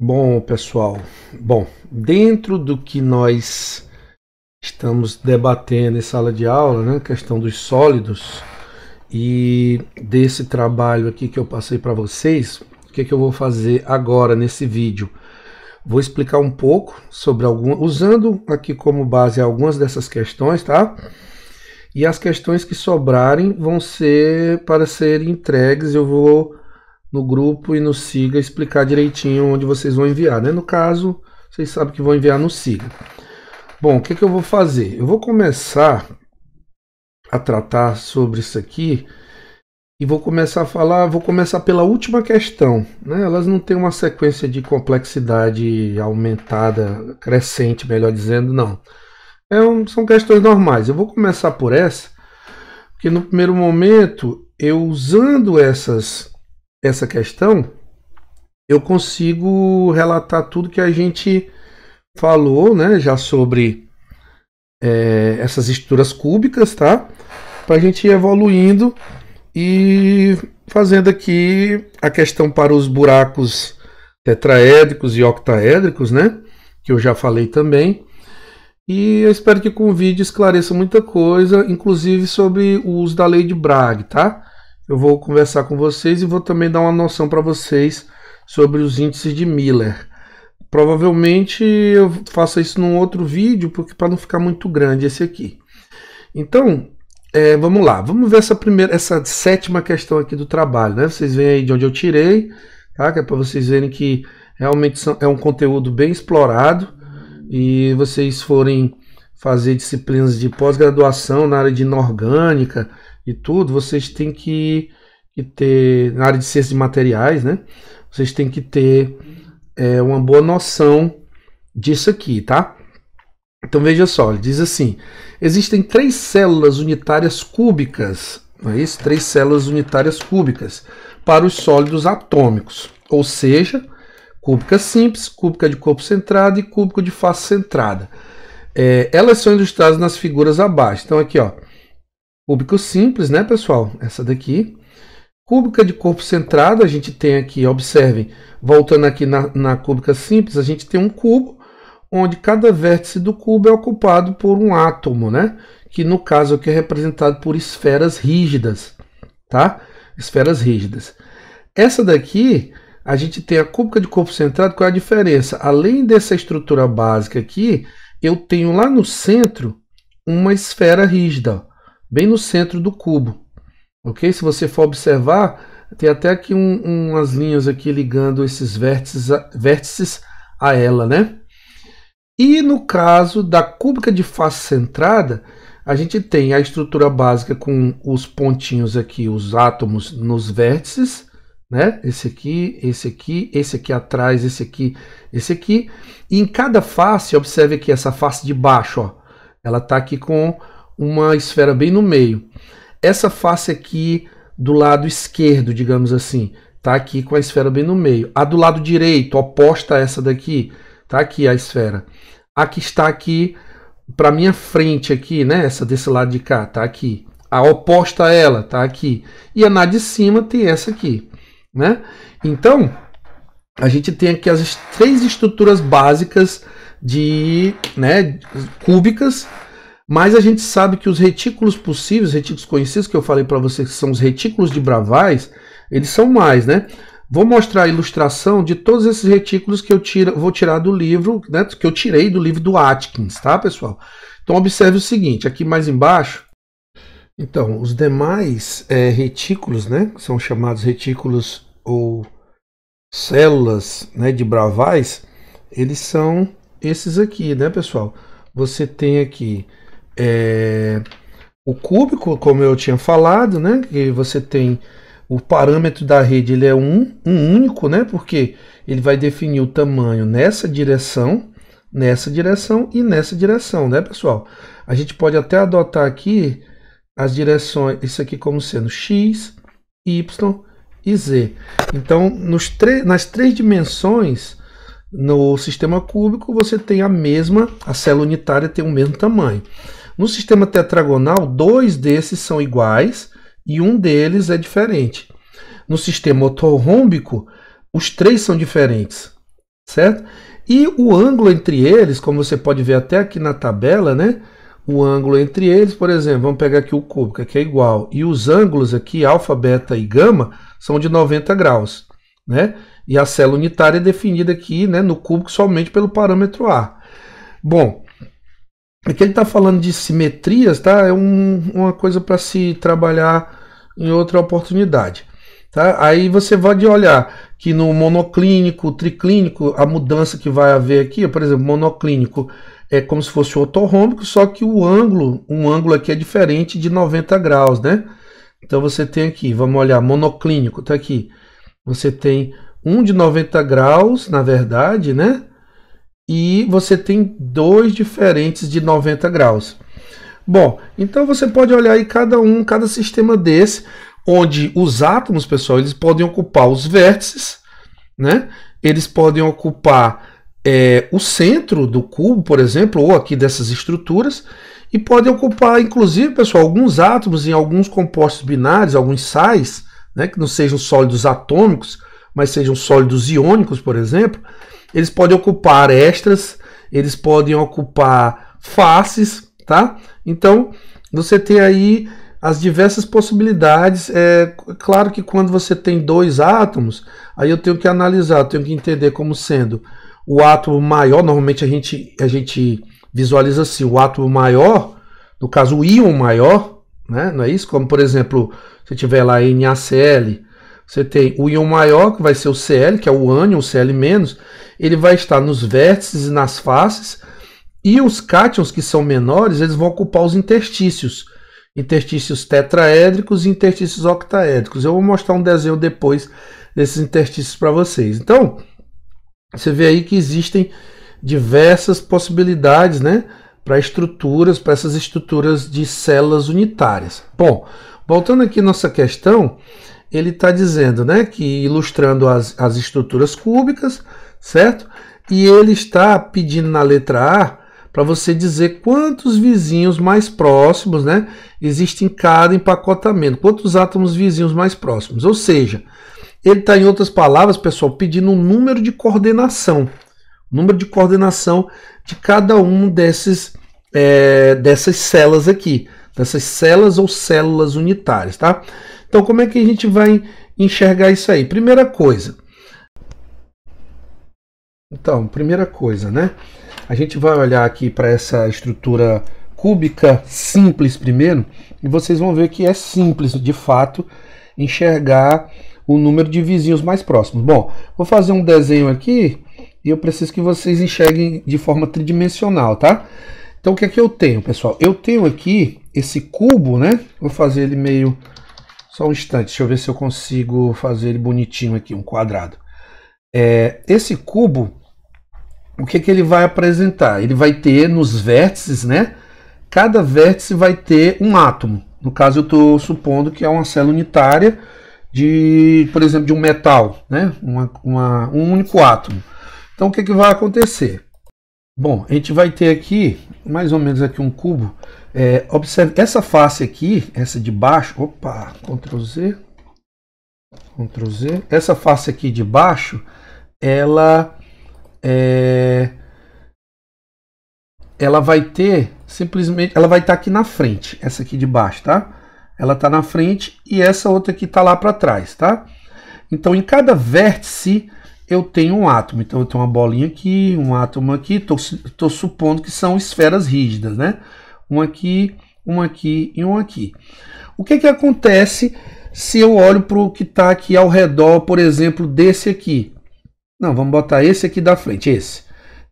Bom, pessoal, dentro do que nós estamos debatendo em sala de aula, né, questão dos sólidos e desse trabalho aqui que eu passei para vocês, o que eu vou fazer agora nesse vídeo? Vou explicar um pouco sobre usando aqui como base algumas dessas questões, tá? E as questões que sobrarem vão ser para serem entregues, eu vou no grupo e no Siga explicar direitinho onde vocês vão enviar, né? No caso, vocês sabem que vão enviar no Siga. Bom, o que eu vou fazer? Eu vou começar a tratar sobre isso aqui e vou começar pela última questão, né? Elas não têm uma sequência de complexidade aumentada, crescente, melhor dizendo, não. São questões normais. Eu vou começar por essa, porque no primeiro momento, eu usando essa questão, eu consigo relatar tudo que a gente falou, né, já sobre essas estruturas cúbicas, tá? Para a gente ir evoluindo e fazendo aqui a questão para os buracos tetraédricos e octaédricos, né? Que eu já falei também. E eu espero que com o vídeo esclareça muita coisa, inclusive sobre o uso da lei de Bragg, tá? Eu vou conversar com vocês e vou também dar uma noção para vocês sobre os índices de Miller. Provavelmente eu faça isso num outro vídeo, porque para não ficar muito grande esse aqui. Então, vamos lá. Vamos ver essa sétima questão aqui do trabalho, né? Vocês veem aí de onde eu tirei, tá? Que é para vocês verem que realmente é um conteúdo bem explorado. E vocês forem fazer disciplinas de pós-graduação na área de inorgânica e tudo, vocês têm que ter, na área de ciência de materiais, né? Vocês têm que ter uma boa noção disso aqui, tá? Então veja só, ele diz assim: existem 3 células unitárias cúbicas, não é isso? 3 células unitárias cúbicas para os sólidos atômicos, ou seja, cúbica simples, cúbica de corpo centrado e cúbico de face centrada. Elas são ilustradas nas figuras abaixo. Então aqui, ó, cúbico simples, né, pessoal? Essa daqui. Cúbica de corpo centrado, a gente tem aqui, observem, voltando aqui na cúbica simples, a gente tem um cubo, onde cada vértice do cubo é ocupado por um átomo, né? Que no caso aqui é representado por esferas rígidas, tá? Esferas rígidas. Essa daqui, a gente tem a cúbica de corpo centrado. Qual é a diferença? Além dessa estrutura básica aqui, eu tenho lá no centro uma esfera rígida, ó, bem no centro do cubo. Ok? Se você for observar, tem até aqui umas linhas aqui ligando esses vértices a ela, né? E no caso da cúbica de face centrada, a gente tem a estrutura básica com os pontinhos aqui, os átomos nos vértices, né? Esse aqui atrás, esse aqui. E em cada face, observe aqui essa face de baixo, ó, ela está aqui com uma esfera bem no meio. Essa face aqui do lado esquerdo, digamos assim, está aqui com a esfera bem no meio. A do lado direito, oposta a essa daqui, está aqui a esfera. A que está aqui para minha frente aqui, né? Essa desse lado de cá, está aqui. A oposta a ela está aqui. E a na de cima tem essa aqui, né? Então, a gente tem aqui as 3 estruturas básicas cúbicas, mas a gente sabe que os retículos possíveis, retículos conhecidos, que eu falei para vocês que são os retículos de Bravais, eles são mais, né? Vou mostrar a ilustração de todos esses retículos que vou tirar do livro, né? Que eu tirei do livro do Atkins, tá, pessoal? Então, observe o seguinte, aqui mais embaixo. Então, os demais retículos, né, são chamados retículos ou células, né, de Bravais, eles são esses aqui, né, pessoal? Você tem aqui o cúbico, como eu tinha falado, né, que você tem o parâmetro da rede, ele é um único, né, porque ele vai definir o tamanho nessa direção e nessa direção, né, pessoal? A gente pode até adotar aqui as direções, isso aqui como sendo x, y e z. Então, nas 3 dimensões, no sistema cúbico, você tem a célula unitária tem o mesmo tamanho. No sistema tetragonal, 2 desses são iguais e um deles é diferente. No sistema ortorrômbico, os 3 são diferentes. certo? E o ângulo entre eles, como você pode ver até aqui na tabela, né? O ângulo entre eles, por exemplo, vamos pegar aqui o cúbico, que é igual, e os ângulos aqui, alfa, beta e gama, são de 90 graus, né? E a célula unitária é definida aqui, né, no cúbico somente pelo parâmetro A. Bom, aqui ele está falando de simetrias, tá? É uma coisa para se trabalhar em outra oportunidade. Tá? Aí você pode olhar que no monoclínico, triclínico, a mudança que vai haver aqui, por exemplo, monoclínico é como se fosse ortorrômbico, só que um ângulo aqui é diferente de 90 graus, né? Então você tem aqui, vamos olhar, monoclínico, tá aqui. Você tem um de 90 graus, na verdade, né? E você tem dois diferentes de 90 graus. Bom, então você pode olhar aí cada sistema desse, onde os átomos, pessoal, eles podem ocupar os vértices, né? Eles podem ocupar o centro do cubo, por exemplo, ou aqui dessas estruturas, e podem ocupar, inclusive, pessoal, alguns átomos em alguns compostos binários, alguns sais, né, que não sejam sólidos atômicos, mas sejam sólidos iônicos, por exemplo, eles podem ocupar arestas, eles podem ocupar faces, tá? Então, você tem aí as diversas possibilidades. Claro que quando você tem dois átomos, aí eu tenho que analisar, eu tenho que entender como sendo o átomo maior. Normalmente a gente visualiza assim, o átomo maior, no caso o íon maior, né? Não é isso? Como, por exemplo, se tiver lá NaCl, você tem o íon maior, que vai ser o Cl, que é o ânion, o Cl-, ele vai estar nos vértices e nas faces, e os cátions, que são menores, eles vão ocupar os interstícios tetraédricos e interstícios octaédricos. Eu vou mostrar um desenho depois desses interstícios para vocês. Então, você vê aí que existem diversas possibilidades, né, para essas estruturas de células unitárias. Bom, voltando aqui à nossa questão, ele está dizendo, né, que ilustrando as estruturas cúbicas, certo? E ele está pedindo na letra A para você dizer quantos vizinhos mais próximos, né, existem em cada empacotamento, quantos átomos vizinhos mais próximos. Ou seja, ele está, em outras palavras, pessoal, pedindo um número de coordenação de cada um dessas células aqui, dessas células ou células unitárias, tá? Então, como é que a gente vai enxergar isso aí? Primeira coisa, né? A gente vai olhar aqui para essa estrutura cúbica simples primeiro, e vocês vão ver que é simples, de fato, enxergar o número de vizinhos mais próximos. Bom, vou fazer um desenho aqui e eu preciso que vocês enxerguem de forma tridimensional, tá? Então, o que é que eu tenho, pessoal? Eu tenho aqui esse cubo, né? Vou fazer ele meio... Só um instante, deixa eu ver se eu consigo fazer ele bonitinho aqui, um quadrado. Esse cubo, o que ele vai apresentar? Ele vai ter nos vértices, né? Cada vértice vai ter um átomo. No caso, eu estou supondo que é uma célula unitária por exemplo, de um metal, né? Um único átomo. Então, o que vai acontecer? Bom, a gente vai ter aqui, mais ou menos aqui um cubo. Observe, essa face aqui, essa de baixo, opa, Ctrl Z, essa face aqui de baixo, ela vai ter, simplesmente, ela vai estar aqui na frente, essa aqui de baixo, tá? Ela está na frente e essa outra aqui está lá para trás, tá? Então, em cada vértice eu tenho um átomo. Então, eu tenho uma bolinha aqui, um átomo aqui. Estou supondo que são esferas rígidas, né? Um aqui e um aqui. O que acontece se eu olho para o que está aqui ao redor, por exemplo, desse aqui? Não, vamos botar esse aqui da frente, esse.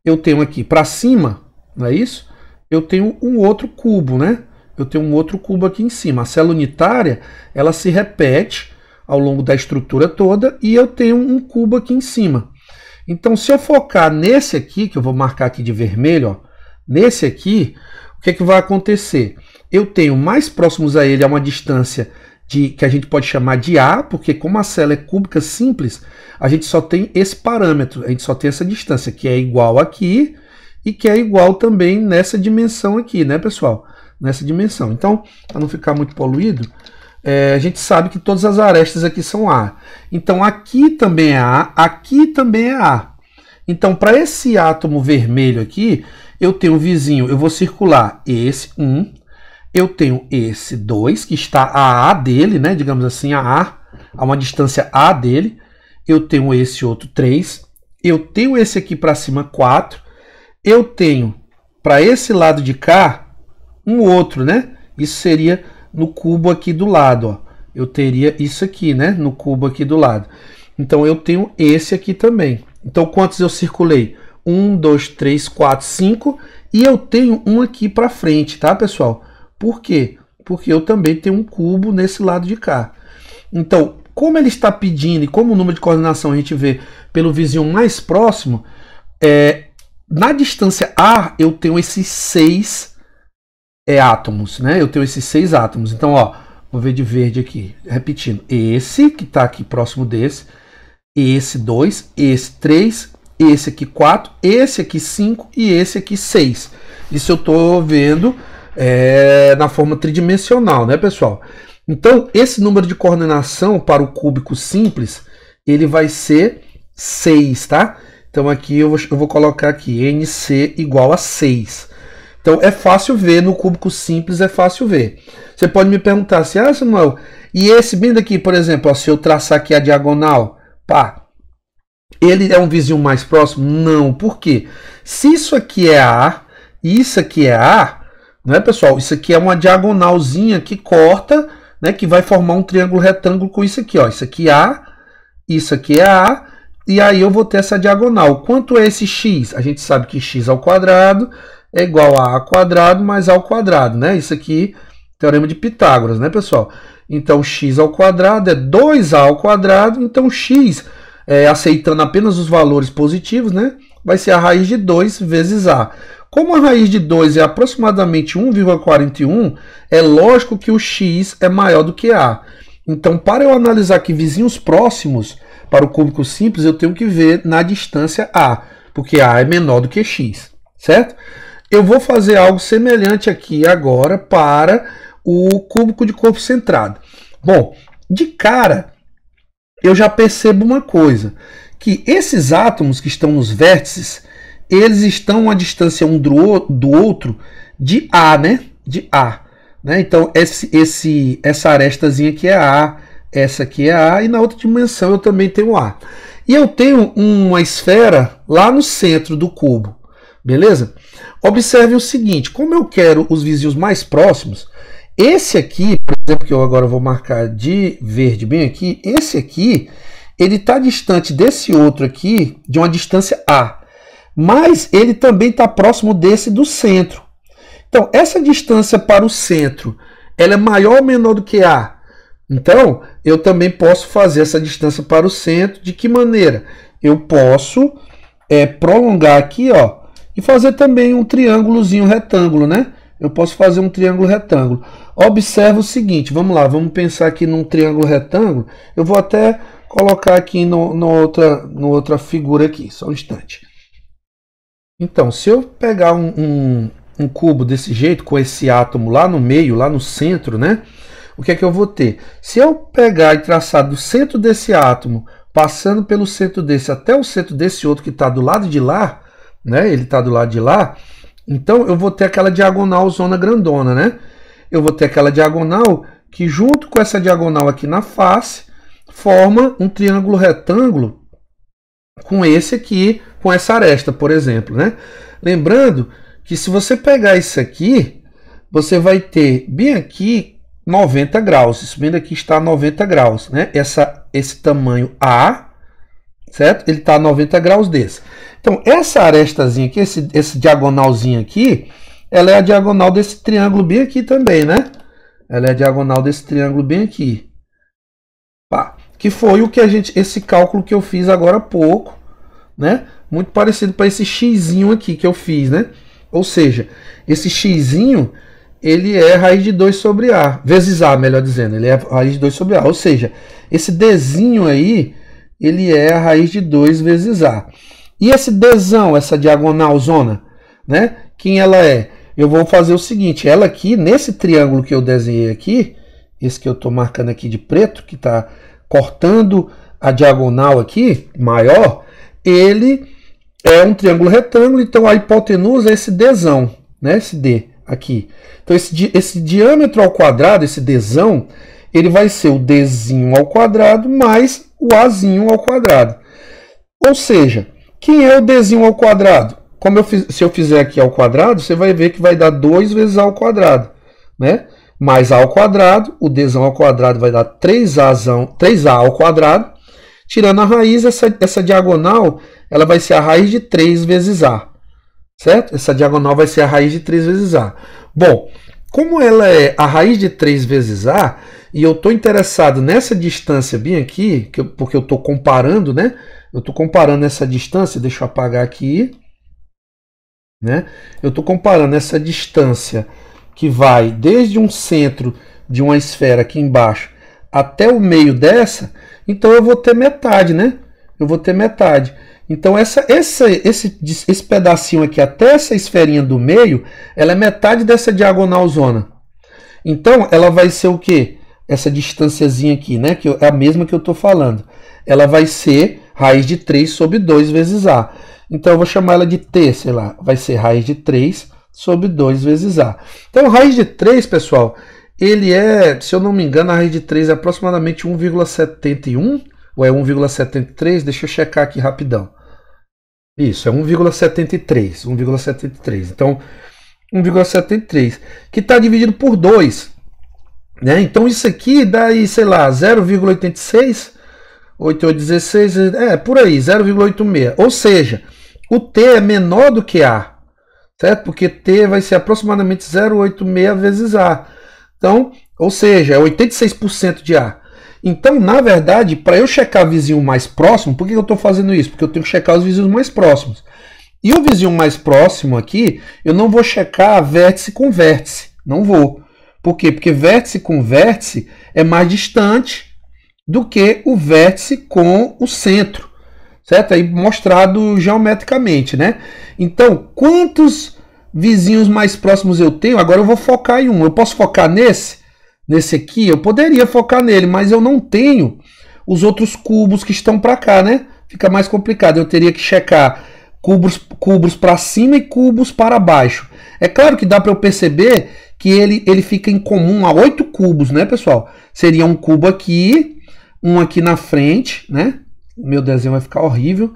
Eu tenho aqui para cima, não é isso? Eu tenho um outro cubo, né? Eu tenho um outro cubo aqui em cima. A célula unitária, ela se repete ao longo da estrutura toda e eu tenho um cubo aqui em cima. Então, se eu focar nesse aqui, que eu vou marcar aqui de vermelho, ó, nesse aqui, o que vai acontecer? Eu tenho mais próximos a ele a uma distância que a gente pode chamar de A, porque como a célula é cúbica simples, a gente só tem esse parâmetro, a gente só tem essa distância, que é igual aqui e que é igual também nessa dimensão aqui, né, pessoal? Nessa dimensão. Então, para não ficar muito poluído, a gente sabe que todas as arestas aqui são A. Então, aqui também é A, aqui também é A. Então, para esse átomo vermelho aqui, eu tenho um vizinho, eu vou circular esse 1, eu tenho esse 2, que está a A dele, né? Digamos assim, a uma distância A dele. Eu tenho esse outro 3, eu tenho esse aqui para cima 4, eu tenho para esse lado de cá um outro, né? Isso seria no cubo aqui do lado, ó. Eu teria isso aqui, né? No cubo aqui do lado. Então, eu tenho esse aqui também. Então, quantos eu circulei? 1, 2, 3, 4, 5. E eu tenho um aqui para frente, tá, pessoal? Por quê? Porque eu também tenho um cubo nesse lado de cá. Então, como ele está pedindo e como o número de coordenação a gente vê pelo vizinho mais próximo, na distância A eu tenho esses 6 átomos, né? Eu tenho esses 6 átomos. Então, ó, vou ver de verde aqui. Repetindo, esse que está aqui próximo desse, esse 2, esse 3, esse aqui 4, esse aqui 5 e esse aqui 6. Isso eu estou vendo na forma tridimensional, né, pessoal? Então, esse número de coordenação para o cúbico simples, ele vai ser 6, tá? Então, aqui eu vou colocar aqui, NC igual a 6. Então, é fácil ver, no cúbico simples é fácil ver. Você pode me perguntar assim, Samuel, e esse bem daqui, por exemplo, ó, se eu traçar aqui a diagonal, pá, ele é um vizinho mais próximo? Não, por quê? Se isso aqui é A e isso aqui é A, né, pessoal? Isso aqui é uma diagonalzinha que corta, né, que vai formar um triângulo retângulo com isso aqui, ó. Isso aqui é A, isso aqui é A, e aí eu vou ter essa diagonal. Quanto é esse x? A gente sabe que x ao quadrado é igual a quadrado mais a ao quadrado, né? Isso aqui, teorema de Pitágoras, né, pessoal? Então, x ao quadrado é 2a ao quadrado, então x, aceitando apenas os valores positivos, né, vai ser a raiz de 2 vezes a. Como a raiz de 2 é aproximadamente 1,41, é lógico que o x é maior do que a. Então, para eu analisar aqui vizinhos próximos para o cúbico simples, eu tenho que ver na distância a, porque a é menor do que x, certo? Eu vou fazer algo semelhante aqui agora para o cúbico de corpo centrado. Bom, de cara, eu já percebo uma coisa, que esses átomos que estão nos vértices, eles estão a distância um do outro de A, né? De A. Né? Então, essa arestazinha aqui é A, essa aqui é A, e na outra dimensão eu também tenho A. E eu tenho uma esfera lá no centro do cubo, beleza? Observe o seguinte, como eu quero os vizinhos mais próximos, esse aqui, por exemplo, que eu agora vou marcar de verde bem aqui, esse aqui, ele está distante desse outro aqui de uma distância A, mas ele também está próximo desse do centro. Então, essa distância para o centro, ela é maior ou menor do que A? Então, eu também posso fazer essa distância para o centro. De que maneira? Eu posso prolongar aqui, ó, e fazer também um triângulozinho retângulo, né? Eu posso fazer um triângulo retângulo. Observa o seguinte, vamos lá, vamos pensar aqui num triângulo retângulo. Eu vou até colocar aqui no outra figura aqui, só um instante. Então, se eu pegar um cubo desse jeito, com esse átomo lá no meio, lá no centro, né? O que é que eu vou ter? Se eu pegar e traçar do centro desse átomo, passando pelo centro desse até o centro desse outro que está do lado de lá, né? Ele está do lado de lá, então eu vou ter aquela diagonal zona grandona, né? Eu vou ter aquela diagonal que junto com essa diagonal aqui na face, forma um triângulo retângulo com esse aqui, com essa aresta, por exemplo, né? Lembrando que se você pegar isso aqui, você vai ter bem aqui 90 graus. Isso bem daqui está a 90 graus, né? Esse tamanho A, certo? Ele está a 90 graus desse. Então, essa arestazinha aqui, esse diagonalzinho aqui, ela é a diagonal desse triângulo bem aqui também, né? Ela é a diagonal desse triângulo bem aqui. Pá, que foi o que esse cálculo que eu fiz agora há pouco, né? Muito parecido para esse xzinho aqui que eu fiz, né? Ou seja, esse xzinho, ele é raiz de 2 sobre A, vezes A, melhor dizendo. Ele é raiz de 2 sobre A. Ou seja, esse Dzinho aí, ele é a raiz de 2 vezes A. E esse Dzão, essa diagonal zona, né? Quem ela é? Eu vou fazer o seguinte, ela aqui, nesse triângulo que eu desenhei aqui, esse que eu estou marcando aqui de preto, que está cortando a diagonal aqui, maior, ele é um triângulo retângulo, então a hipotenusa é esse Dzão, né? Esse D aqui. Então esse diâmetro ao quadrado, esse Dzão, ele vai ser o Dzinho ao quadrado mais o Azinho ao quadrado. Ou seja, quem é o Dzinho ao quadrado? Se eu fizer aqui ao quadrado, você vai ver que vai dar 2 vezes A ao quadrado, né? Mais A ao quadrado, o Dzão ao quadrado vai dar 3A ao quadrado. Tirando a raiz, essa diagonal, ela vai ser a raiz de 3 vezes A, certo? Essa diagonal vai ser a raiz de 3 vezes A. Bom, como ela é a raiz de 3 vezes A, e eu estou interessado nessa distância bem aqui, porque eu estou comparando, né? Eu estou comparando essa distância, deixa eu apagar aqui, né? Eu estou comparando essa distância que vai desde um centro de uma esfera aqui embaixo até o meio dessa, então eu vou ter metade, né? Eu vou ter metade. Então esse pedacinho aqui até essa esferinha do meio, ela é metade dessa diagonal zona. Então ela vai ser o quê? Essa distânciazinha aqui, né? Que é a mesma que eu estou falando. Ela vai ser raiz de 3 sobre 2 vezes A. Então eu vou chamar ela de T, sei lá. Vai ser raiz de 3 sobre 2 vezes A. Então raiz de 3, pessoal, ele é, se eu não me engano, a raiz de 3 é aproximadamente 1,71 ou é 1,73? Deixa eu checar aqui rapidão. Isso, é 1,73. 1,73. Então, 1,73, que está dividido por 2. Né? Então, isso aqui dá aí, sei lá, 0,86, 8816, por aí, 0,86. Ou seja, o T é menor do que A, certo? Porque T vai ser aproximadamente 0,86 vezes A. Então, ou seja, é 86% de A. Então, na verdade, para eu checar vizinho mais próximo, por que eu estou fazendo isso? Porque eu tenho que checar os vizinhos mais próximos. E o vizinho mais próximo aqui, eu não vou checar vértice com vértice. Não vou. Por quê? Porque vértice com vértice é mais distante do que o vértice com o centro. Certo? Aí mostrado geometricamente, né? Então, quantos vizinhos mais próximos eu tenho? Agora eu vou focar em um. Eu posso focar nesse aqui? Eu poderia focar nele, mas eu não tenho os outros cubos que estão para cá, né? Fica mais complicado. Eu teria que checar cubos para cima e cubos para baixo. É claro que dá para eu perceber que ele fica em comum a 8 cubos, né, pessoal? Seria um cubo aqui, um aqui na frente, né? Meu desenho vai ficar horrível.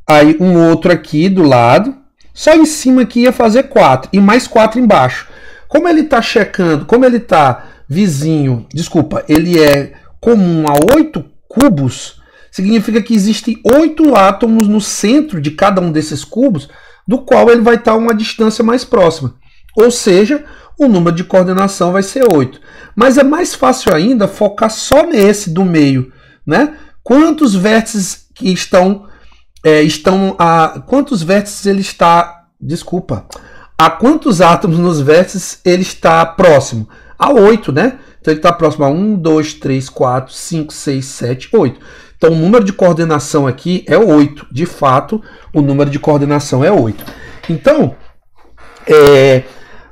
Aí um outro aqui do lado. Só em cima aqui ia fazer 4 e mais 4 embaixo. Como ele está checando, como ele está vizinho, desculpa, ele é comum a 8 cubos, significa que existem 8 átomos no centro de cada um desses cubos, do qual ele vai estar a uma distância mais próxima. Ou seja, o número de coordenação vai ser 8. Mas é mais fácil ainda focar só nesse do meio, né? Quantos vértices que quantos vértices ele está, a quantos átomos nos vértices ele está próximo? A 8, né? Então ele está próximo a 1, 2, 3, 4, 5, 6, 7, 8. Então o número de coordenação aqui é 8. De fato, o número de coordenação é 8. Então,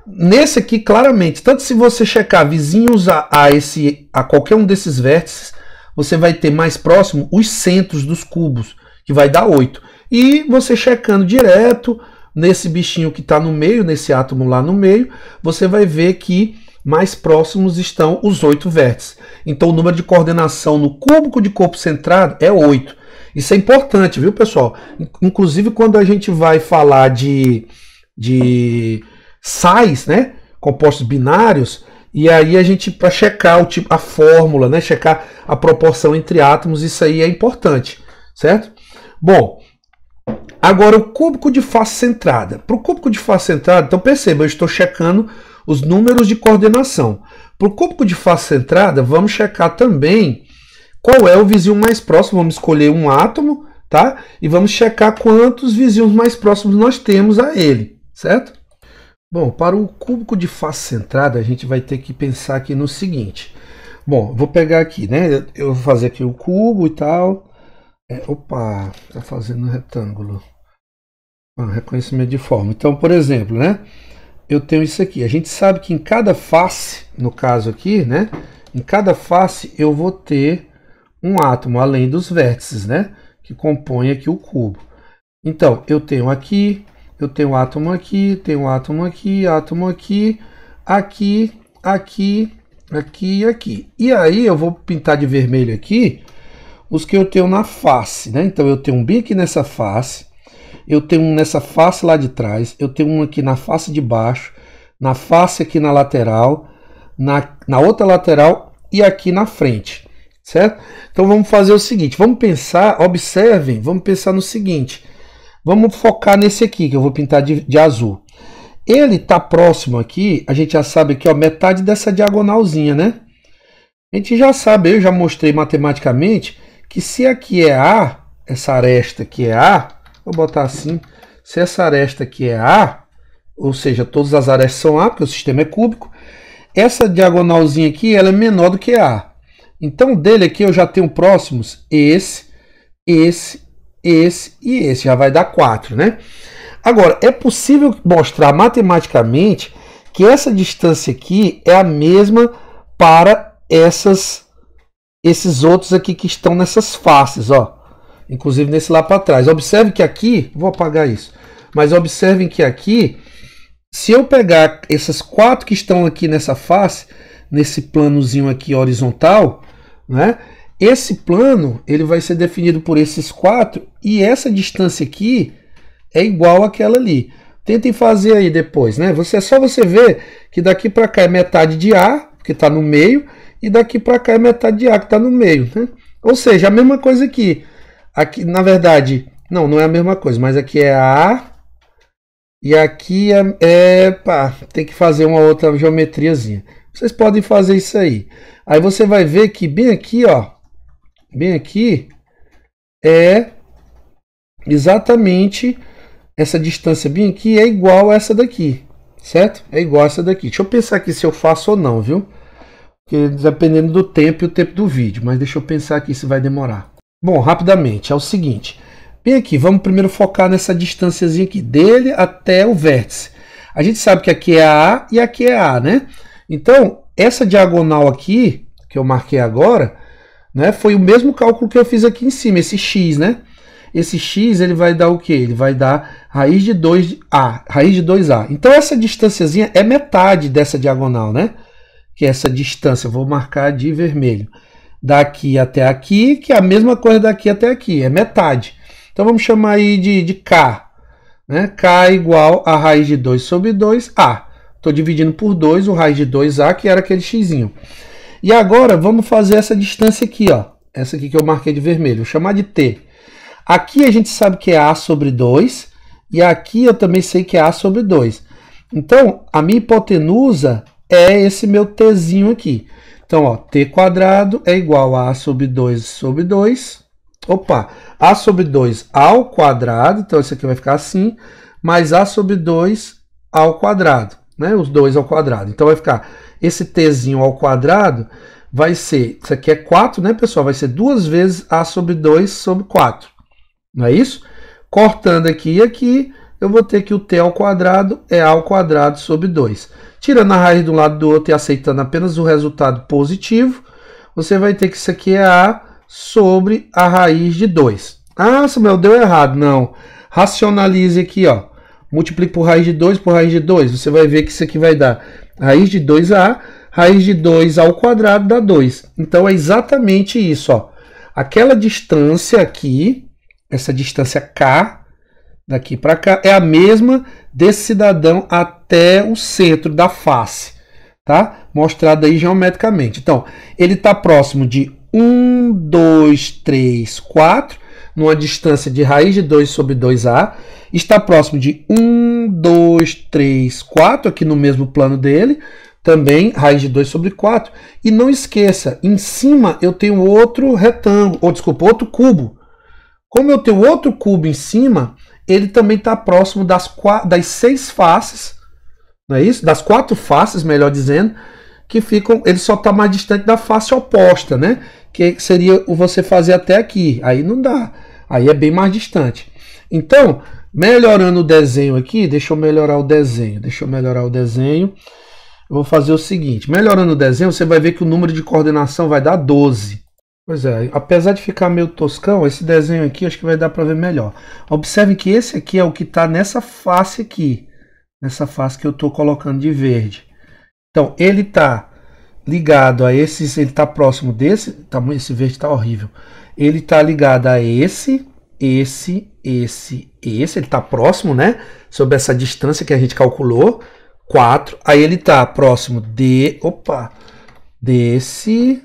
nesse aqui, claramente, tanto se você checar vizinhos a qualquer um desses vértices, você vai ter mais próximo os centros dos cubos, que vai dar 8. E você checando direto nesse bichinho que está no meio, nesse átomo lá no meio, você vai ver que mais próximos estão os 8 vértices. Então o número de coordenação no cúbico de corpo centrado é 8. Isso é importante, viu, pessoal? Inclusive quando a gente vai falar de sais, né, compostos binários, e aí a gente, para checar a fórmula, né, checar a proporção entre átomos, isso aí é importante, certo? Bom, agora o cúbico de face centrada. Para o cúbico de face centrada, então perceba, eu estou checando os números de coordenação. Para o cúbico de face centrada, vamos checar também qual é o vizinho mais próximo. Vamos escolher um átomo, tá? E vamos checar quantos vizinhos mais próximos nós temos a ele, certo? Bom, para o cúbico de face centrada, a gente vai ter que pensar aqui no seguinte. Bom, vou pegar aqui, né? Eu vou fazer aqui o cubo e tal. Opa, tá fazendo retângulo. Reconhecimento de forma. Então, por exemplo, né? Eu tenho isso aqui. A gente sabe que em cada face, no caso aqui, né? Em cada face eu vou ter um átomo, além dos vértices, né? Que compõem aqui o cubo. Então, eu tenho aqui, eu tenho átomo aqui, tenho átomo aqui, átomo aqui, aqui, aqui, aqui e aqui. E aí eu vou pintar de vermelho aqui os que eu tenho na face, né? Então eu tenho um bem aqui nessa face, eu tenho um nessa face lá de trás, eu tenho um aqui na face de baixo, na face aqui na lateral, na outra lateral e aqui na frente, certo? Então vamos fazer o seguinte, vamos pensar, observem, vamos pensar no seguinte, vamos focar nesse aqui que eu vou pintar de azul. Ele está próximo aqui, a gente já sabe aqui, ó, metade dessa diagonalzinha, né? A gente já sabe, eu já mostrei matematicamente, que se aqui é A, essa aresta aqui é A, vou botar assim, se essa aresta aqui é A, ou seja, todas as arestas são A, porque o sistema é cúbico, essa diagonalzinha aqui ela é menor do que A. Então dele aqui eu já tenho próximos esse e esse, já vai dar 4, né? Agora, é possível mostrar matematicamente que essa distância aqui é a mesma para esses outros aqui que estão nessas faces, ó. Inclusive nesse lá para trás. Observe que aqui, vou apagar isso, mas observem que aqui, se eu pegar essas 4 que estão aqui nessa face, nesse planozinho aqui horizontal, né? Esse plano, ele vai ser definido por esses 4 e essa distância aqui é igual àquela ali. Tentem fazer aí depois, né? É só você ver que daqui para cá é metade de A, que está no meio, e daqui para cá é metade de A, que está no meio, né? Ou seja, a mesma coisa aqui. Aqui, na verdade, não é a mesma coisa, mas aqui é A, e aqui tem que fazer uma outra geometriazinha. Vocês podem fazer isso aí. Aí você vai ver que bem aqui, ó, bem aqui, é exatamente essa distância bem aqui é igual a essa daqui, certo? É igual a essa daqui. Deixa eu pensar aqui se eu faço ou não, viu? Porque dependendo do tempo e o tempo do vídeo, mas deixa eu pensar aqui se vai demorar. Bom, rapidamente, é o seguinte. Bem aqui, vamos primeiro focar nessa distânciazinha aqui, dele até o vértice. A gente sabe que aqui é A e aqui é A, né? Então, essa diagonal aqui, que eu marquei agora, né, foi o mesmo cálculo que eu fiz aqui em cima, esse x, né? Esse x ele vai dar o quê? Ele vai dar raiz de 2A, raiz de 2A. Então essa distânciazinha é metade dessa diagonal, né? Que é essa distância, eu vou marcar de vermelho. Daqui até aqui, que é a mesma coisa daqui até aqui, é metade. Então vamos chamar aí de K, né? K é igual a raiz de 2 sobre 2A. Estou dividindo por 2 o raiz de 2A, que era aquele xzinho. E agora vamos fazer essa distância aqui, ó. Essa aqui que eu marquei de vermelho, vou chamar de T. Aqui a gente sabe que é A sobre 2, e aqui eu também sei que é A sobre 2. Então, a minha hipotenusa é esse meu Tzinho aqui. Então, ó, T quadrado é igual a A sobre 2 sobre 2. Opa, A sobre 2 ao quadrado, então isso aqui vai ficar assim, mais A sobre 2 ao quadrado, né? Os 2 ao quadrado. Então vai ficar esse Tzinho ao quadrado, vai ser, isso aqui é 4, né, pessoal? Vai ser 2 vezes A sobre 2 sobre 4. Não é isso? Cortando aqui e aqui, eu vou ter que o T ao quadrado é A ao quadrado sobre 2. Tirando a raiz de um lado do outro e aceitando apenas o resultado positivo, você vai ter que isso aqui é A sobre a raiz de 2. Ah, Samuel, deu errado. Não. Racionalize aqui, ó. Multiplique por raiz de 2 por raiz de 2. Você vai ver que isso aqui vai dar raiz de 2A, raiz de 2 ao quadrado dá 2. Então é exatamente isso, ó. Aquela distância aqui, essa distância K, daqui para cá, é a mesma desse cidadão até o centro da face, tá? Mostrado aí geometricamente. Então, ele está próximo de 1, 2, 3, 4, numa distância de raiz de 2 sobre 2A. Está próximo de 1, 2, 3, 4, aqui no mesmo plano dele, também raiz de 2 sobre 4. E não esqueça, em cima eu tenho outro retângulo, ou desculpa, outro cubo. Como eu tenho outro cubo em cima, ele também está próximo das 6 faces, não é isso? Das 4 faces, melhor dizendo, que ficam, ele só está mais distante da face oposta, né? Que seria você fazer até aqui. Aí não dá, aí é bem mais distante. Então, melhorando o desenho aqui, deixa eu melhorar o desenho. Eu vou fazer o seguinte, melhorando o desenho, você vai ver que o número de coordenação vai dar 12. Pois é, apesar de ficar meio toscão, esse desenho aqui acho que vai dar para ver melhor. Observe que esse aqui é o que está nessa face aqui, nessa face que eu estou colocando de verde. Então, ele está ligado a esses, ele está próximo desse, esse verde está horrível. Ele está ligado a esse, ele está próximo, né? Sobre essa distância que a gente calculou, 4. Aí ele está próximo desse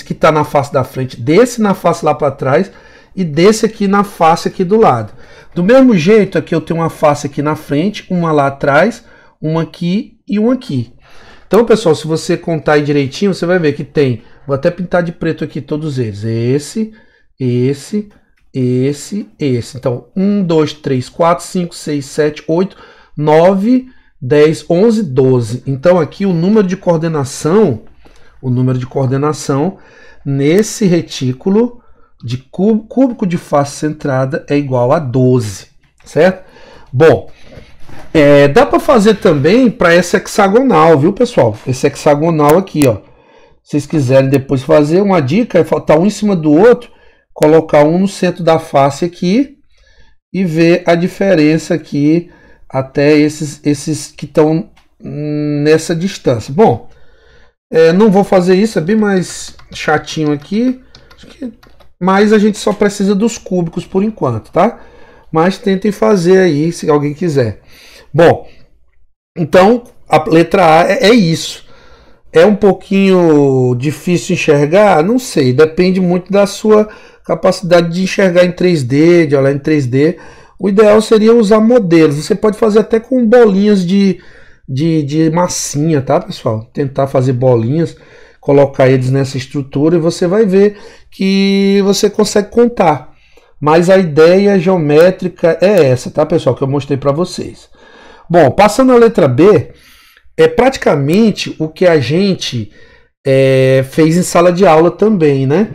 que está na face da frente, desse na face lá para trás e desse aqui na face aqui do lado. Do mesmo jeito, aqui eu tenho uma face aqui na frente, uma lá atrás, uma aqui e uma aqui. Então, pessoal, se você contar aí direitinho, você vai ver que tem, vou até pintar de preto aqui todos eles, esse. Então, 1, 2, 3, 4, 5, 6, 7, 8, 9, 10, 11, 12. Então, aqui o número de coordenação nesse retículo de cúbico de face centrada é igual a 12, certo? Bom, dá para fazer também para esse hexagonal, viu, pessoal? Esse hexagonal aqui, ó. Se vocês quiserem depois fazer, uma dica é botar um em cima do outro, colocar um no centro da face aqui e ver a diferença aqui até esses que estão nessa distância. Bom, não vou fazer isso, é bem mais chatinho aqui, mas a gente só precisa dos cúbicos por enquanto, tá? Mas tentem fazer aí se alguém quiser. Bom, então a letra A é isso. É um pouquinho difícil enxergar? Não sei, depende muito da sua capacidade de enxergar em 3D, de olhar em 3D. O ideal seria usar modelos. Você pode fazer até com bolinhas de massinha, tá, pessoal? Tentar fazer bolinhas, colocar eles nessa estrutura e você vai ver que você consegue contar. Mas a ideia geométrica é essa, tá, pessoal? Que eu mostrei para vocês. Bom, passando a letra B, é praticamente o que a gente fez em sala de aula também, né?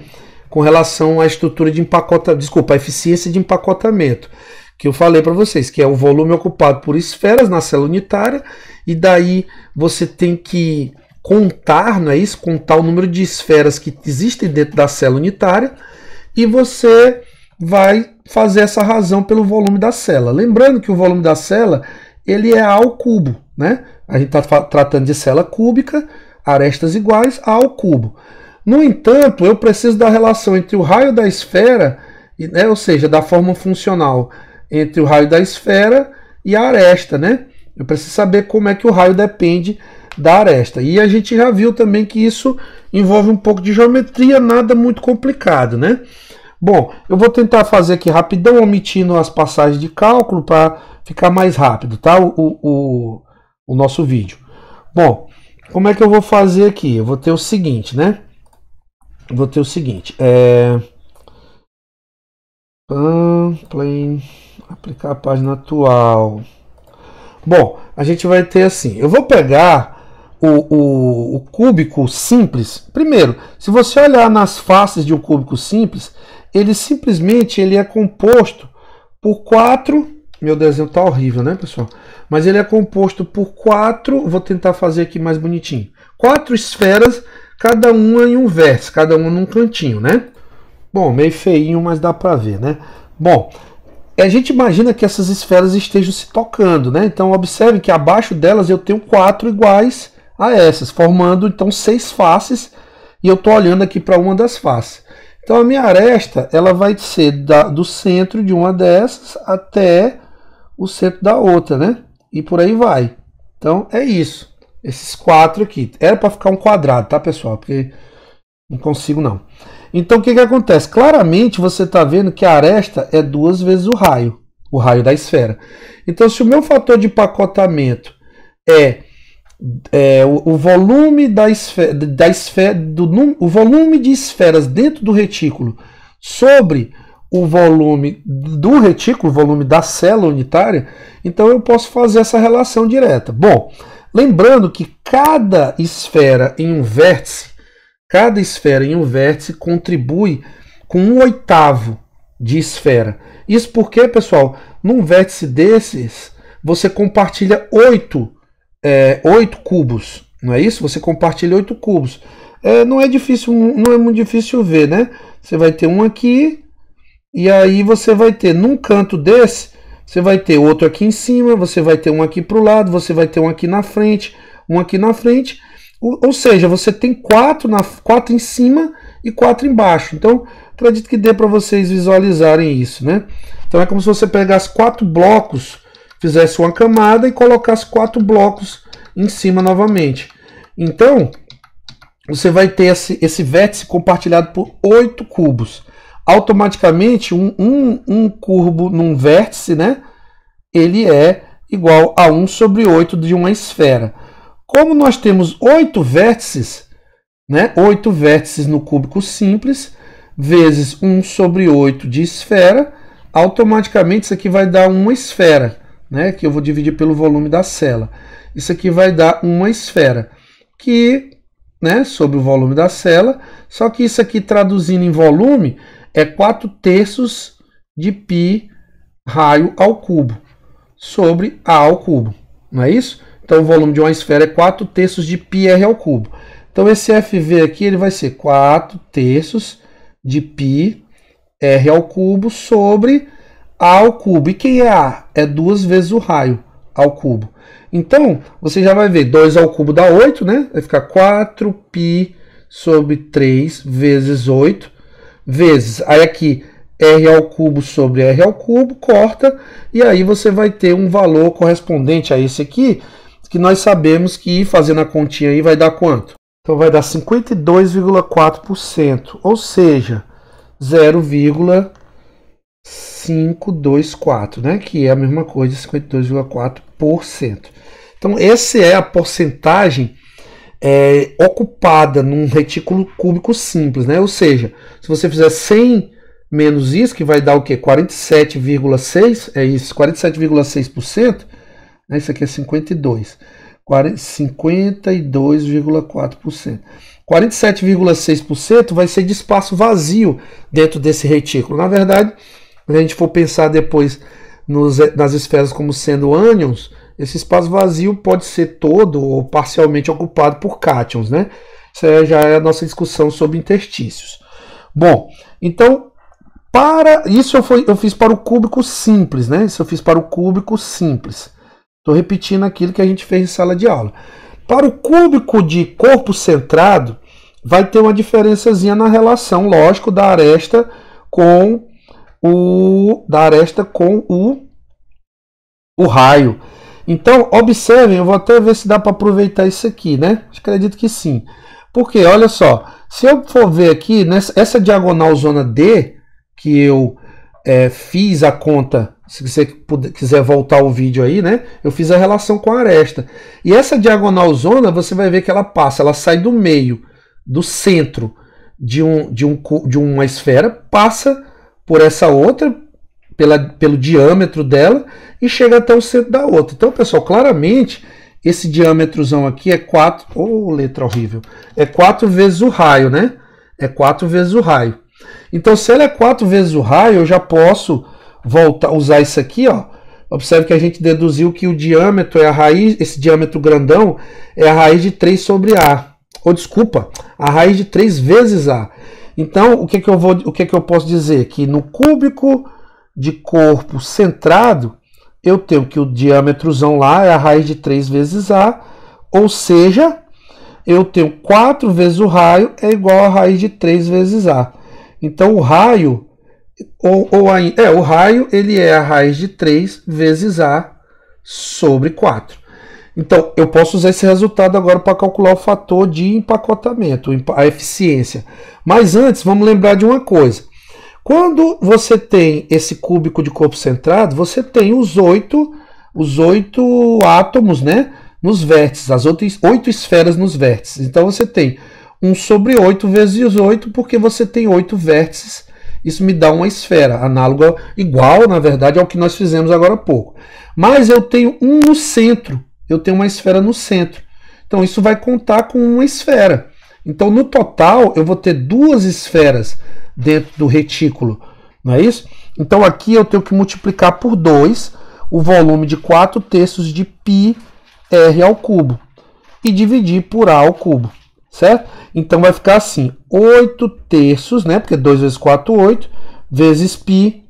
Com relação à estrutura de empacotamento, desculpa, a eficiência de empacotamento, que eu falei para vocês, que é o volume ocupado por esferas na célula unitária, e daí você tem que contar, não é isso? Contar o número de esferas que existem dentro da célula unitária, e você vai fazer essa razão pelo volume da célula. Lembrando que o volume da célula, ele é A ao cubo, né? A gente está tratando de célula cúbica, arestas iguais, A ao cubo. No entanto, eu preciso da relação entre o raio da esfera, né, ou seja, da forma funcional entre o raio da esfera e a aresta, né? Eu preciso saber como é que o raio depende da aresta. E a gente já viu também que isso envolve um pouco de geometria, nada muito complicado, né? Bom, eu vou tentar fazer aqui rapidão, omitindo as passagens de cálculo para ficar mais rápido, tá? O nosso vídeo. Bom, como é que eu vou fazer aqui? Eu vou ter o seguinte, né? Eu vou ter o seguinte, plane, aplicar a página atual. Bom, a gente vai ter assim, eu vou pegar o cúbico simples. Primeiro, se você olhar nas faces de um cúbico simples, ele é composto por 4, meu desenho tá horrível, né, pessoal? Mas ele é composto por 4, vou tentar fazer aqui mais bonitinho, 4 esferas, cada uma em um vértice, cada uma num cantinho, né? Bom, meio feinho, mas dá para ver, né? Bom, a gente imagina que essas esferas estejam se tocando, né? Então observe que abaixo delas eu tenho 4 iguais a essas, formando então 6 faces, e eu estou olhando aqui para uma das faces. Então a minha aresta, ela vai ser do centro de uma dessas até o centro da outra, né? E por aí vai. Então é isso. Esses 4 aqui. Era para ficar um quadrado, tá, pessoal? Porque não consigo não. Então o que acontece? Claramente você está vendo que a aresta é 2 vezes o raio da esfera. Então se o meu fator de empacotamento o volume o volume de esferas dentro do retículo sobre o volume do retículo, o volume da célula unitária, então eu posso fazer essa relação direta. Bom, lembrando que cada esfera em um vértice contribui com 1/8 de esfera. Isso porque, pessoal, num vértice desses, você compartilha 8 cubos, não é isso? Você compartilha 8 cubos. não é difícil, não é muito difícil ver, né? Você vai ter um aqui, e aí você vai ter, num canto desse, você vai ter outro aqui em cima, você vai ter um aqui para o lado, você vai ter um aqui na frente, um aqui na frente. Ou seja, você tem quatro em cima e 4 embaixo. Então, acredito que dê para vocês visualizarem isso, né? Então é como se você pegasse 4 blocos, fizesse uma camada e colocasse 4 blocos em cima novamente. Então, você vai ter esse vértice compartilhado por 8 cubos. Automaticamente, um cubo num vértice, né? Ele é igual a 1 sobre 8 de uma esfera. Como nós temos 8 vértices, né? 8 vértices no cúbico simples, vezes 1 sobre 8 de esfera, automaticamente isso aqui vai dar uma esfera, né? Que eu vou dividir pelo volume da cela. Isso aqui vai dar uma esfera, que, né, sobre o volume da cela, só que isso aqui traduzindo em volume é 4/3 de π raio ao cubo, sobre A ao cubo, não é isso? Então o volume de uma esfera é 4/3 de πr ao cubo. Então esse FV aqui ele vai ser 4/3 de πr ao cubo sobre A ao cubo. E quem é A? É 2 vezes o raio ao cubo. Então, você já vai ver, 2 ao cubo dá 8, né? Vai ficar 4π sobre 3 vezes 8, vezes, aí aqui, r ao cubo sobre r ao cubo, corta, e aí você vai ter um valor correspondente a esse aqui, que nós sabemos que, fazendo a continha aí, vai dar quanto? Então vai dar 52,4%, ou seja, 0,524, né? Que é a mesma coisa de 52,4%. Então, essa é a porcentagem ocupada num retículo cúbico simples, né? Ou seja, se você fizer 100 menos isso, que vai dar o quê? 47,6%, é isso, 47,6%, né? Isso aqui é 52, 52,4%. 47,6% vai ser de espaço vazio dentro desse retículo. Na verdade, se a gente for pensar depois nas esferas como sendo ânions, esse espaço vazio pode ser todo ou parcialmente ocupado por cátions, né? Isso já é a nossa discussão sobre interstícios. Bom, então, para isso eu fiz para o cúbico simples, né? Isso eu fiz para o cúbico simples. Estou repetindo aquilo que a gente fez em sala de aula. Para o cúbico de corpo centrado, vai ter uma diferençazinha na relação, lógico, da aresta com o raio. Então, observem, eu vou até ver se dá para aproveitar isso aqui, né? Acredito que sim. Porque, olha só, se eu for ver aqui, essa diagonal zona D, que eu fiz a conta, se você quiser voltar o vídeo aí, né? Eu fiz a relação com a aresta. E essa diagonal zona, você vai ver que ela sai do meio, do centro de uma esfera, passa por essa outra, pelo diâmetro dela, e chega até o centro da outra. Então, pessoal, claramente, esse diâmetrozão aqui é 4, letra horrível, é 4 vezes o raio, né? É 4 vezes o raio. Então, se ela é 4 vezes o raio, eu já posso usar isso aqui, ó. Observe que a gente deduziu que o diâmetro é a raiz, esse diâmetro grandão é a raiz de 3 sobre A. Desculpa, a raiz de 3 vezes A. Então, o que eu posso dizer? Que no cúbico de corpo centrado, eu tenho que o diâmetrozão lá é a raiz de 3 vezes A, ou seja, eu tenho 4 vezes o raio é igual a raiz de 3 vezes A. Então, o raio, o raio ele é a raiz de 3 vezes A sobre 4. Então, eu posso usar esse resultado agora para calcular o fator de empacotamento, a eficiência. Mas antes, vamos lembrar de uma coisa. Quando você tem esse cúbico de corpo centrado, você tem os 8 átomos, né, nos vértices, as 8 esferas nos vértices. Então você tem 1 sobre 8 vezes 8, porque você tem 8 vértices. Isso me dá uma esfera, análoga, igual, na verdade, ao que nós fizemos agora há pouco. Mas eu tenho um no centro, eu tenho uma esfera no centro. Então isso vai contar com uma esfera. Então no total eu vou ter 2 esferas dentro do retículo, não é isso? Então aqui eu tenho que multiplicar por 2 o volume de 4/3 de πr ao cubo e dividir por A ao cubo, certo? Então vai ficar assim, 8 terços, né? Porque 2 vezes 4, 8, vezes π,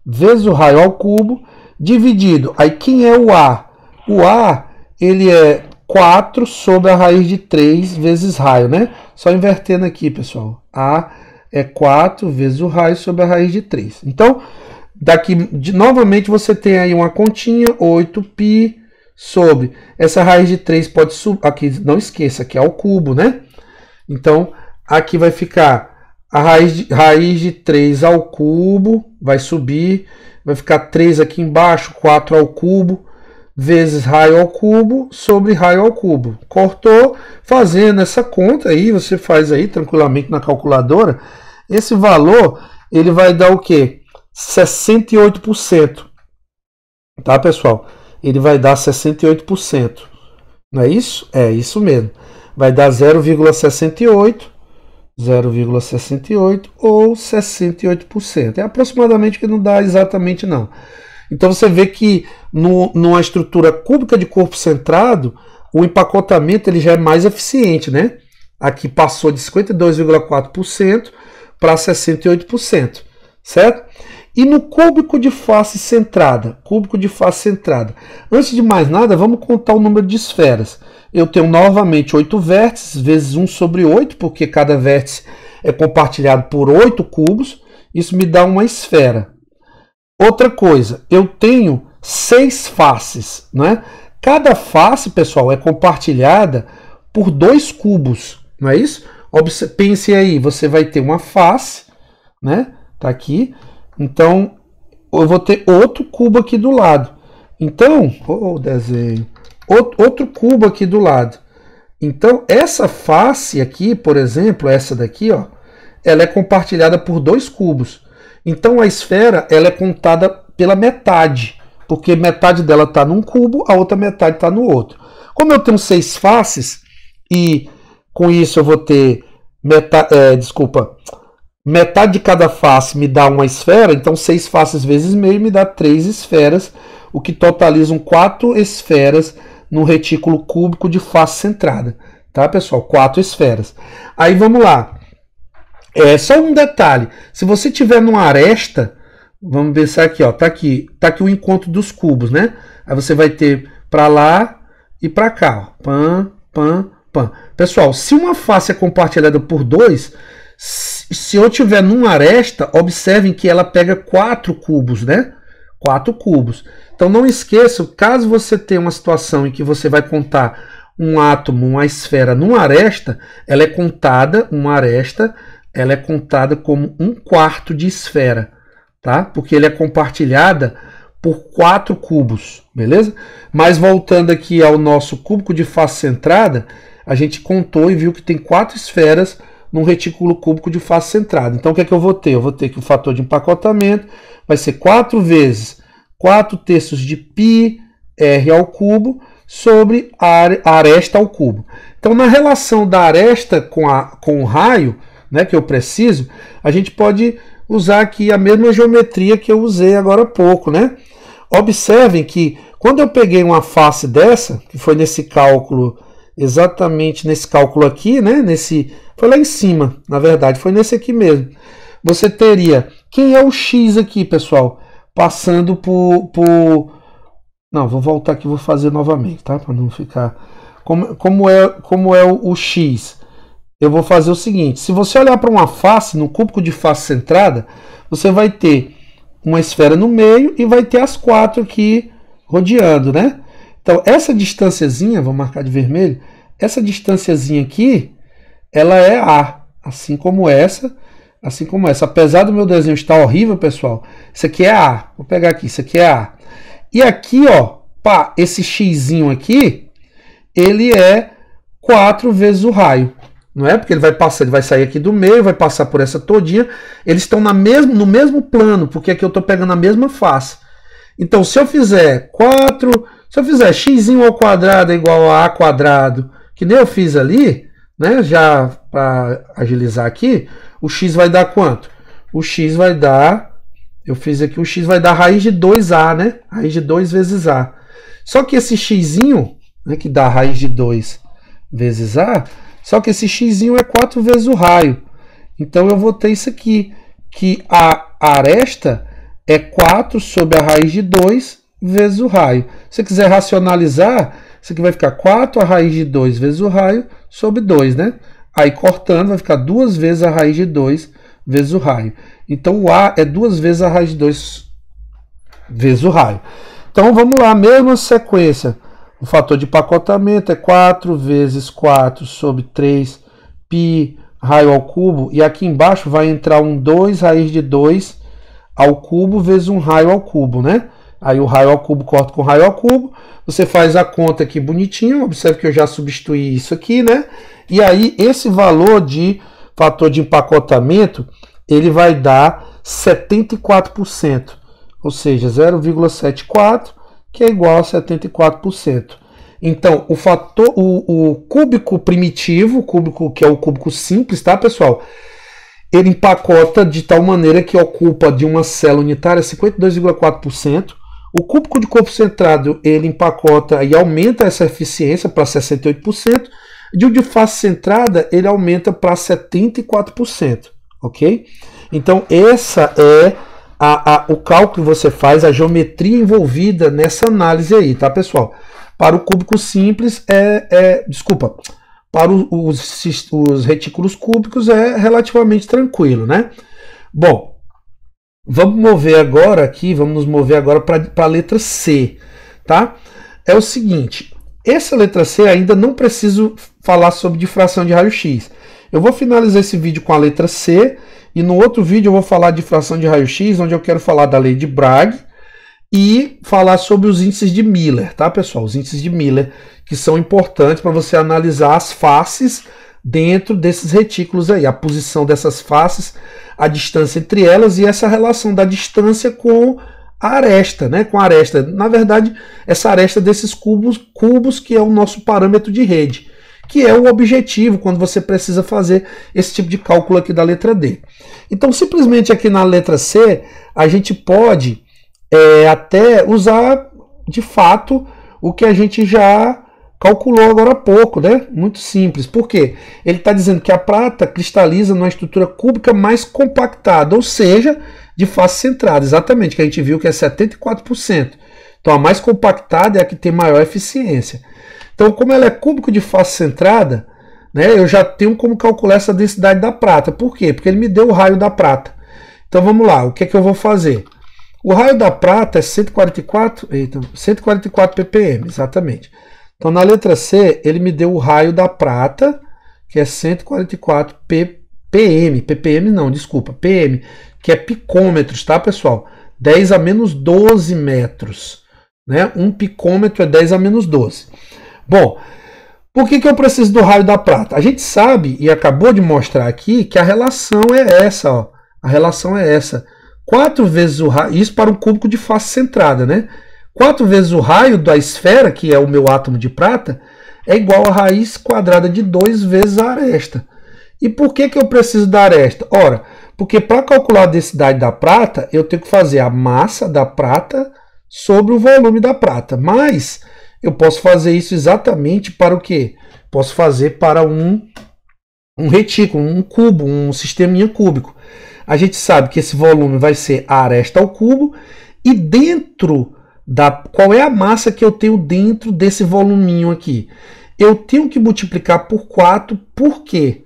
vezes o raio ao cubo, dividido. Aí quem é o A? O A, ele é 4 sobre a raiz de 3 vezes raio, né? Só invertendo aqui, pessoal. A é 4 vezes o raio sobre a raiz de 3. Então, daqui, novamente, você tem aí uma continha, 8π sobre essa raiz de 3 pode subir. Aqui, não esqueça, aqui é ao cubo, né? Então, aqui vai ficar a raiz de 3 ao cubo, vai subir, vai ficar 3 aqui embaixo, 4 ao cubo, vezes raio ao cubo sobre raio ao cubo. Cortou, fazendo essa conta aí, você faz aí tranquilamente na calculadora. Esse valor, ele vai dar o quê? 68%. Tá, pessoal? Ele vai dar 68%. Não é isso? É isso mesmo. Vai dar 0,68 ou 68%. É aproximadamente que não dá exatamente não. Então você vê que numa estrutura cúbica de corpo centrado, o empacotamento ele já é mais eficiente, né? Aqui passou de 52,4% para 68%, certo? E no cúbico de face centrada, antes de mais nada, vamos contar o número de esferas. Eu tenho novamente 8 vértices, vezes 1 sobre 8, porque cada vértice é compartilhado por 8 cubos, isso me dá uma esfera. Outra coisa, eu tenho 6 faces, né? Cada face, pessoal, é compartilhada por 2 cubos, não é isso? Pense aí, você vai ter uma face, né? Tá aqui. Então, eu vou ter outro cubo aqui do lado. Então, desenho. Outro cubo aqui do lado. Então, essa face aqui, por exemplo, essa daqui, ó, ela é compartilhada por 2 cubos. Então, a esfera ela é contada pela metade, porque metade dela está num cubo, a outra metade está no outro. Como eu tenho 6 faces, e com isso eu vou ter metade de cada face me dá uma esfera, então 6 faces vezes meio me dá 3 esferas, o que totalizam 4 esferas no retículo cúbico de face centrada. Tá, pessoal? 4 esferas. Aí vamos lá. Só um detalhe. Se você tiver numa aresta, vamos pensar aqui, ó, tá aqui o encontro dos cubos, né? Aí você vai ter para lá e para cá, ó. Pam, pam, pam. Pessoal, se uma face é compartilhada por 2, se eu tiver numa aresta, observem que ela pega 4 cubos, né? 4 cubos. Então não esqueça, caso você tenha uma situação em que você vai contar um átomo, uma esfera numa aresta, ela é contada como 1/4 de esfera, tá? Porque ele é compartilhada por 4 cubos, beleza? Mas voltando aqui ao nosso cúbico de face centrada, a gente contou e viu que tem 4 esferas num retículo cúbico de face centrada. Então o que é que eu vou ter? Eu vou ter que o fator de empacotamento vai ser 4 vezes 4 terços de πr ao cubo sobre a aresta ao cubo. Então na relação da aresta com o raio, né, que eu preciso, a gente pode usar aqui a mesma geometria que eu usei agora há pouco, né? Observem que quando eu peguei uma face dessa, que foi nesse cálculo, exatamente nesse cálculo aqui, né? Foi lá em cima, na verdade, foi nesse aqui mesmo. Você teria, quem é o x aqui, pessoal? Passando não, vou voltar aqui, vou fazer novamente, tá? Para não ficar... Como é o x? Eu vou fazer o seguinte, se você olhar para uma face, no cúbico de face centrada, você vai ter uma esfera no meio e vai ter as 4 aqui rodeando, né? Então, essa distânciazinha, vou marcar de vermelho, essa distânciazinha aqui, ela é A, assim como essa. Apesar do meu desenho estar horrível, pessoal, isso aqui é A. Vou pegar aqui, isso aqui é A. E aqui, ó, pá, esse xzinho aqui, ele é 4 vezes o raio. Não é? Porque ele vai sair aqui do meio, vai passar por essa todinha. Eles estão no mesmo plano, porque aqui eu estou pegando a mesma face. Então, se eu fizer x ao quadrado é igual a quadrado, que nem eu fiz ali, né? Já para agilizar aqui, o x vai dar quanto? O x vai dar, eu fiz aqui, o x vai dar raiz de 2a, né? Raiz de 2 vezes a. Só que esse xzinho, né, que dá raiz de 2 vezes a, Só que esse x é 4 vezes o raio. Então eu vou ter isso aqui, que a aresta é 4 sobre a raiz de 2 vezes o raio. Se você quiser racionalizar, isso aqui vai ficar 4 a raiz de 2 vezes o raio sobre 2, né? Aí cortando vai ficar 2 vezes a raiz de 2 vezes o raio. Então o A é 2 vezes a raiz de 2 vezes o raio. Então vamos lá, mesma sequência. O fator de empacotamento é 4 vezes 4 sobre 3 π raio ao cubo. E aqui embaixo vai entrar um 2 raiz de 2 ao cubo vezes um raio ao cubo, né? Aí o raio ao cubo corta com raio ao cubo. Você faz a conta aqui bonitinho. Observe que eu já substituí isso aqui, né? E aí esse valor de fator de empacotamento, ele vai dar 74%. Ou seja, 0,74, que é igual a 74%. Então, o cúbico primitivo, o cúbico que é o cúbico simples, tá, pessoal? Ele empacota de tal maneira que ocupa de uma célula unitária 52,4%. O cúbico de corpo centrado, ele empacota e aumenta essa eficiência para 68%. E o de face centrada, ele aumenta para 74%, ok? Então, essa é o cálculo que você faz, a geometria envolvida nessa análise aí, tá, pessoal? Para o cúbico simples, desculpa, para os retículos cúbicos é relativamente tranquilo, né? Bom, vamos nos mover agora para a letra C, tá? É o seguinte, essa letra C ainda não preciso falar sobre difração de raio-x. Eu vou finalizar esse vídeo com a letra C, e no outro vídeo eu vou falar de difração de raio-x, onde eu quero falar da lei de Bragg e falar sobre os índices de Miller, tá, pessoal? Os índices de Miller, que são importantes para você analisar as faces dentro desses retículos aí, a posição dessas faces, a distância entre elas e essa relação da distância com a aresta, né? Com a aresta. Na verdade, essa aresta desses cubos que é o nosso parâmetro de rede, que é o objetivo quando você precisa fazer esse tipo de cálculo aqui da letra D. Então, simplesmente aqui na letra C, a gente pode até usar, de fato, o que a gente já calculou agora há pouco, né? Muito simples. Por quê? Ele está dizendo que a prata cristaliza numa estrutura cúbica mais compactada, ou seja, de face centrada. Exatamente, que a gente viu que é 74%. Então, a mais compactada é a que tem maior eficiência. Então, como ela é cúbico de face centrada, né, eu já tenho como calcular essa densidade da prata. Por quê? Porque ele me deu o raio da prata. Então, vamos lá. O que é que eu vou fazer? O raio da prata é 144 ppm, exatamente. Então, na letra C, ele me deu o raio da prata, que é 144 ppm. ppm não, desculpa, pm, que é picômetros, tá, pessoal? 10 a menos 12 metros. Né? Um picômetro é 10 a menos 12. Bom, por que eu preciso do raio da prata? A gente sabe, e acabou de mostrar aqui, que a relação é essa. Ó. A relação é essa. 4 vezes o raio, isso para um cúbico de face centrada, né? 4 vezes o raio da esfera, que é o meu átomo de prata, é igual a raiz quadrada de 2 vezes a aresta. E por que eu preciso da aresta? Ora, porque para calcular a densidade da prata, eu tenho que fazer a massa da prata sobre o volume da prata. Mas eu posso fazer isso exatamente para o quê? Posso fazer para um retículo, um cubo, um sisteminha cúbico. A gente sabe que esse volume vai ser a aresta ao cubo e dentro qual é a massa que eu tenho dentro desse voluminho aqui? Eu tenho que multiplicar por 4, por quê?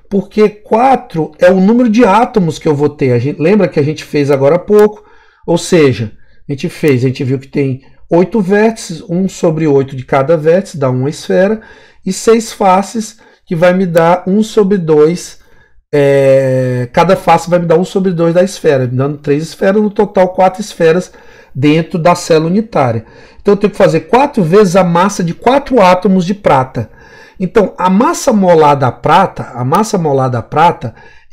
Porque 4 é o número de átomos que eu vou ter. Lembra que a gente fez agora há pouco? Ou seja, a gente viu que tem 8 vértices, 1 sobre 8 de cada vértice, dá uma esfera, e 6 faces, que vai me dar 1 sobre 2, cada face vai me dar 1 sobre 2 da esfera, me dando 3 esferas, no total 4 esferas dentro da célula unitária. Então eu tenho que fazer 4 vezes a massa de 4 átomos de prata. Então a massa molar da prata,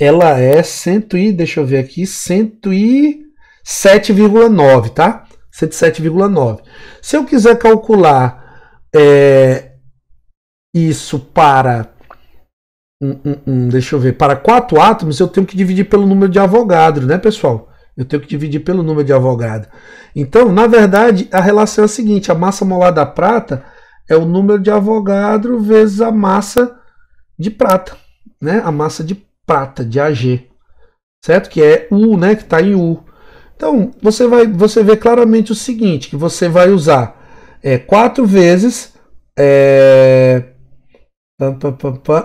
ela é 107,9, tá? 107,9. Se eu quiser calcular isso para deixa eu ver, para 4 átomos, eu tenho que dividir pelo número de Avogadro, né, pessoal? Eu tenho que dividir pelo número de Avogadro. Então, na verdade, a relação é a seguinte: a massa molar da prata é o número de Avogadro vezes a massa de prata, né? A massa de prata, de Ag, certo? Que é U, né? Que está em U. Então, você vê claramente o seguinte, que você vai usar 4 vezes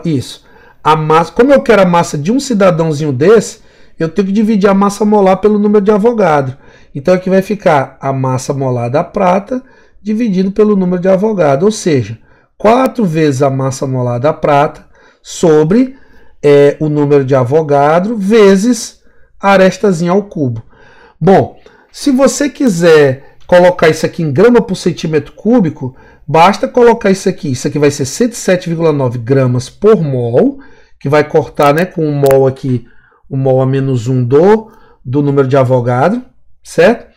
isso. A massa, como eu quero a massa de um cidadãozinho desse, eu tenho que dividir a massa molar pelo número de Avogadro. Então aqui vai ficar a massa molar da prata dividido pelo número de Avogadro, ou seja, 4 vezes a massa molar da prata sobre o número de Avogadro vezes a arestazinha ao cubo. Bom, se você quiser colocar isso aqui em grama por centímetro cúbico, basta colocar isso aqui vai ser 107,9 gramas por mol, que vai cortar, né, com o mol aqui, o mol a menos 1 do número de Avogadro, certo?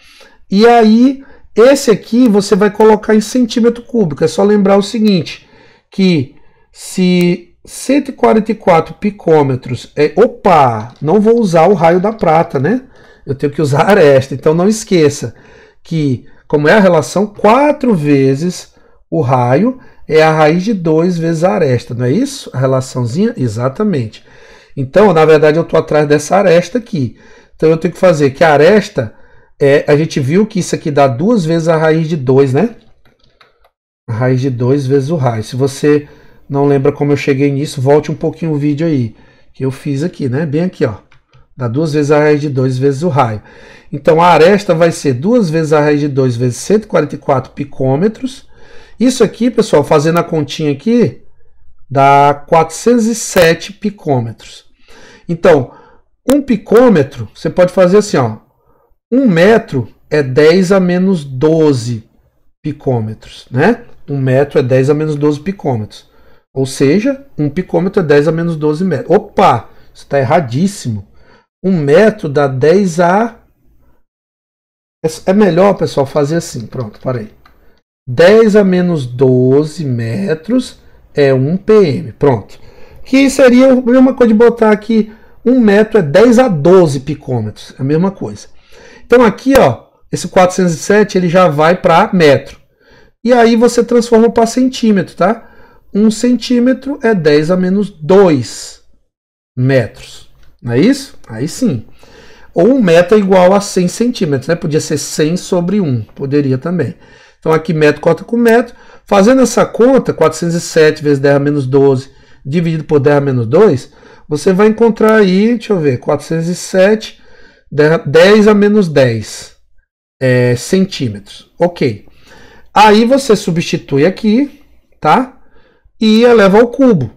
E aí, esse aqui você vai colocar em centímetro cúbico. É só lembrar o seguinte, que se 144 picômetros opa, não vou usar o raio da prata, né? Eu tenho que usar a aresta. Então não esqueça que, como é a relação, 4 vezes o raio é a raiz de 2 vezes a aresta, não é isso? A relaçãozinha? Exatamente. Então, na verdade, eu estou atrás dessa aresta aqui. Então eu tenho que fazer que a aresta, a gente viu que isso aqui dá 2 vezes a raiz de 2, né? A raiz de 2 vezes o raio. Se você não lembra como eu cheguei nisso, volte um pouquinho o vídeo aí, que eu fiz aqui, né? Bem aqui, ó. Dá 2 vezes a raiz de 2 vezes o raio. Então a aresta vai ser 2 vezes a raiz de 2 vezes 144 picômetros. Isso aqui, pessoal, fazendo a continha aqui, dá 407 picômetros. Então, um picômetro, você pode fazer assim, ó. 1 metro é 10 a menos 12 picômetros, né? 1 metro é 10 a menos 12 picômetros. Ou seja, 1 picômetro é 10 a menos 12 metros. Opa, isso está erradíssimo. 1 metro dá 10 a... É melhor, pessoal, fazer assim. Pronto, parei. 10 a menos 12 metros é 1 pm. Pronto. Que seria a mesma coisa de botar aqui 1 metro é 10 a 12 picômetros. É a mesma coisa. Então aqui, ó, esse 407 ele já vai para metro. E aí você transforma para centímetro, tá? 1 centímetro é 10 a menos 2 metros. Não é isso? Aí sim. Ou 1 metro é igual a 100 centímetros, né? Podia ser 100 sobre 1, poderia também. Então aqui metro corta com metro. Fazendo essa conta, 407 vezes 10 a menos 12 dividido por 10 a menos 2, você vai encontrar aí, deixa eu ver, 407, 10 a menos 10 centímetros. Ok. Aí você substitui aqui, tá? E eleva ao cubo.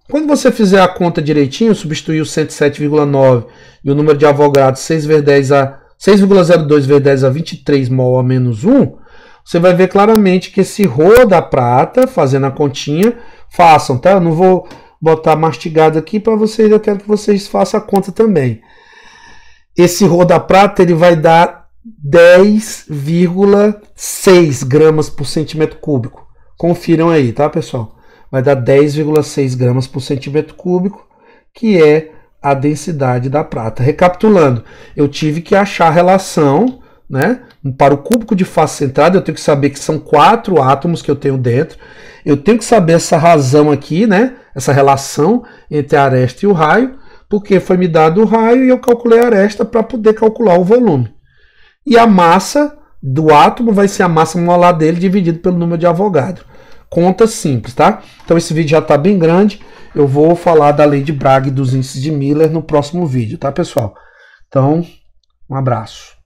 Quando você fizer a conta direitinho, substituir o 107,9 e o número de Avogadro 6,02 vezes 10 a 23 mol a menos 1, você vai ver claramente que esse rho da prata, fazendo a continha, façam, tá? Eu não vou botar mastigado aqui para vocês, eu quero que vocês façam a conta também. Esse rho da prata ele vai dar 10,6 gramas por centímetro cúbico. Confiram aí, tá, pessoal? Vai dar 10,6 gramas por centímetro cúbico, que é a densidade da prata. Recapitulando, eu tive que achar a relação, né? Para o cúbico de face centrada, eu tenho que saber que são 4 átomos que eu tenho dentro. Eu tenho que saber essa razão aqui, né? Essa relação entre a aresta e o raio, porque foi me dado o raio e eu calculei a aresta para poder calcular o volume. E a massa do átomo vai ser a massa molar dele dividido pelo número de Avogadro. Conta simples, tá? Então esse vídeo já está bem grande. Eu vou falar da lei de Bragg e dos índices de Miller no próximo vídeo, tá, pessoal? Então, um abraço.